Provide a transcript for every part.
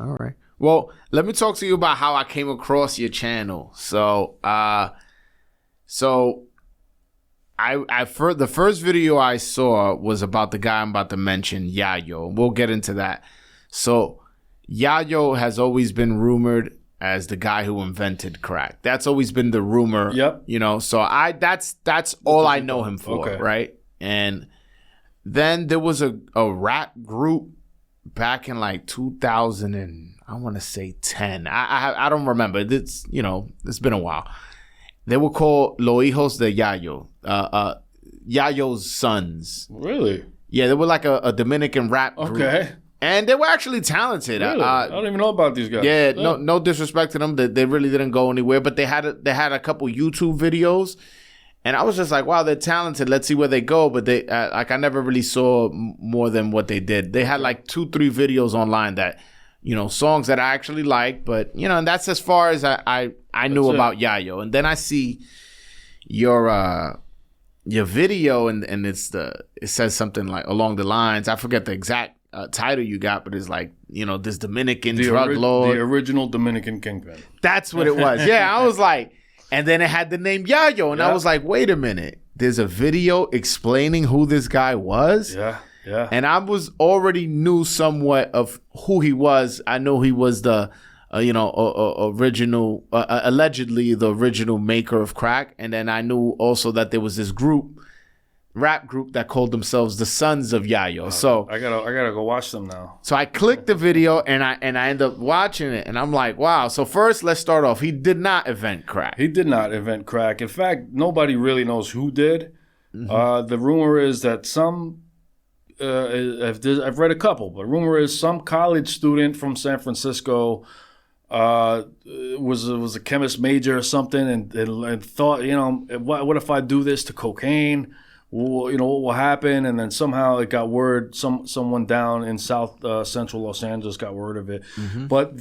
All right. Well, let me talk to you about how I came across your channel. So, the first video I saw was about the guy I'm about to mention, Yayo. We'll get into that. So, Yayo has always been rumored as the guy who invented crack. That's always been the rumor. Yep. You know, so that's all I know him for, okay. right? And then there was a rap group back in like 2000 and I want to say 10. I don't remember. It's been a while. They were called Los Hijos de Yayo. Yayo's sons. Really? Yeah, they were like a Dominican rap group. Okay. And they were actually talented. Really? I don't even know about these guys. Yeah, no disrespect to them. They really didn't go anywhere, but they had a couple YouTube videos. And I was just like, wow, they're talented. Let's see where they go. But they I never really saw more than what they did. They had like 2-3 videos online that, songs that I actually liked. But, and that's as far as I knew about Yayo. And then I see your video and it says something like along the lines. I forget the exact title you got, but it's like, this Dominican drug lord. The original Dominican Kingpin. That's what it was. Yeah, I was like... And then it had the name Yayo. And I was like, wait a minute. There's a video explaining who this guy was? Yeah. And I was already knew somewhat of who he was. I know he was the, original, allegedly the original maker of crack. And then I knew also that there was this rap group that called themselves the Sons of Yayo. So I gotta go watch them now. So I clicked the video and I end up watching it and I'm like, wow. So first, let's start off. He did not invent crack. He did not invent crack. In fact, nobody really knows who did. Mm-hmm. The rumor is that some, I've read a couple, but rumor is some college student from San Francisco was a chemist major or something and thought, what if I do this to cocaine? What will happen? And then somehow it got word. Someone down in South Central Los Angeles got word of it. Mm-hmm. But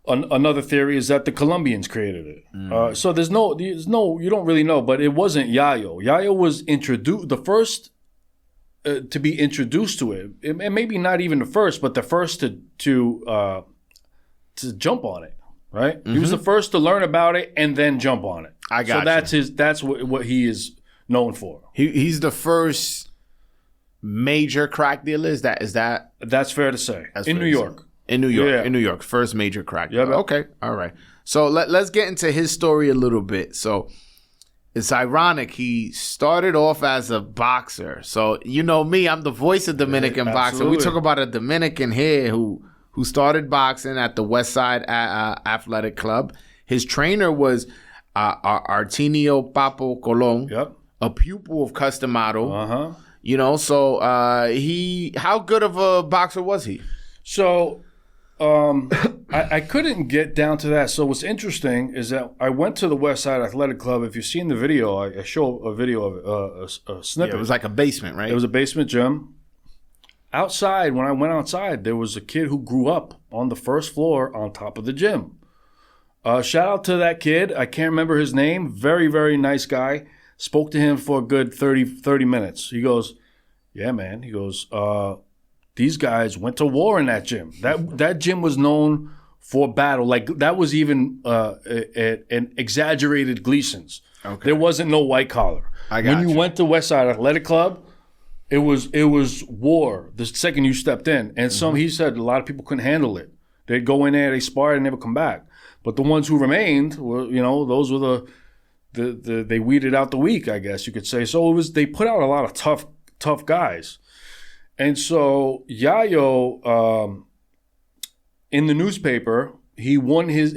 another theory is that the Colombians created it. Mm. So there's no you don't really know. But it wasn't Yayo. Yayo was introduced the first to be introduced to it. And maybe not even the first, but the first to jump on it. Right? Mm-hmm. He was the first to learn about it and then jump on it. I got so that's what he is known for. He's the first major crack dealer. Is that? That's fair to say. In New York. In New York, first major crack dealer. Yeah. Okay, all right. So let's get into his story a little bit. So it's ironic. He started off as a boxer. So me, I'm the voice of Dominican boxing. We talk about a Dominican here who started boxing at the West Side Athletic Club. His trainer was Artinio Papo Colon, a pupil of Customado. So how good of a boxer was he? So I couldn't get down to that. So what's interesting is that I went to the West Side Athletic Club. If you've seen the video, I show a video of a snippet. Yeah, it was like a basement, right? It was a basement gym. Outside, when I went outside, there was a kid who grew up on the first floor on top of the gym. Shout out to that kid. I can't remember his name. Very, very nice guy. Spoke to him for a good 30 minutes. He goes, yeah, man. He goes, these guys went to war in that gym. That gym was known for battle. Like, that was even an exaggerated Gleason's. Okay. There wasn't no white collar. When you went to West Side Athletic Club, it was war the second you stepped in. And he said a lot of people couldn't handle it. They'd go in there, they sparred, and never come back. But the ones who remained were, those were they weeded out the weak, I guess you could say. So they put out a lot of tough guys. And so Yayo, in the newspaper, he won his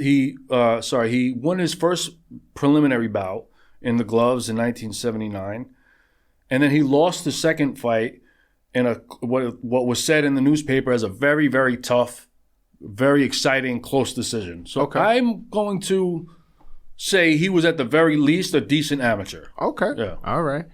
first preliminary bout in the gloves in 1979. And then he lost the second fight in what was said in the newspaper as a very, very tough, very exciting, close decision. So I'm going to say he was at the very least a decent amateur. Okay. Yeah. All right.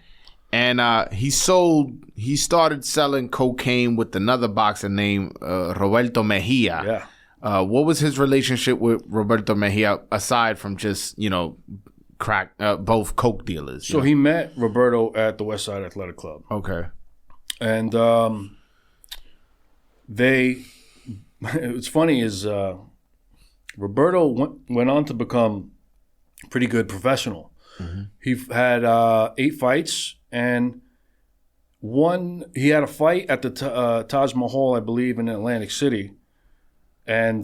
And he started selling cocaine with another boxer named Roberto Mejia. Yeah. What was his relationship with Roberto Mejia aside from just, crack, both coke dealers? So he met Roberto at the West Side Athletic Club. Okay. And they What's funny is Roberto went on to become a pretty good professional. Mm-hmm. He had 8 fights, and he had a fight at the Taj Mahal, I believe, in Atlantic City. And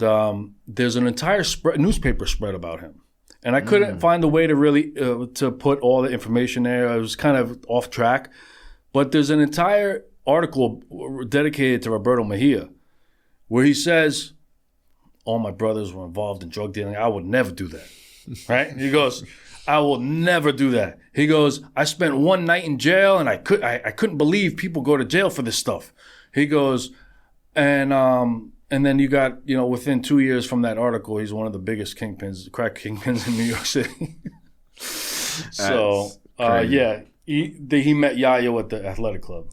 there's an entire newspaper spread about him. And I couldn't find a way to really to put all the information there. I was kind of off track. But there's an entire article dedicated to Roberto Mejia where he says, all my brothers were involved in drug dealing. I would never do that. Right? He goes, I will never do that. He goes, I spent one night in jail, and I couldn't believe people go to jail for this stuff. He goes, and then you got, within 2 years from that article, he's one of the biggest crack kingpins in New York City. So, yeah, he met Yayo at the athletic club.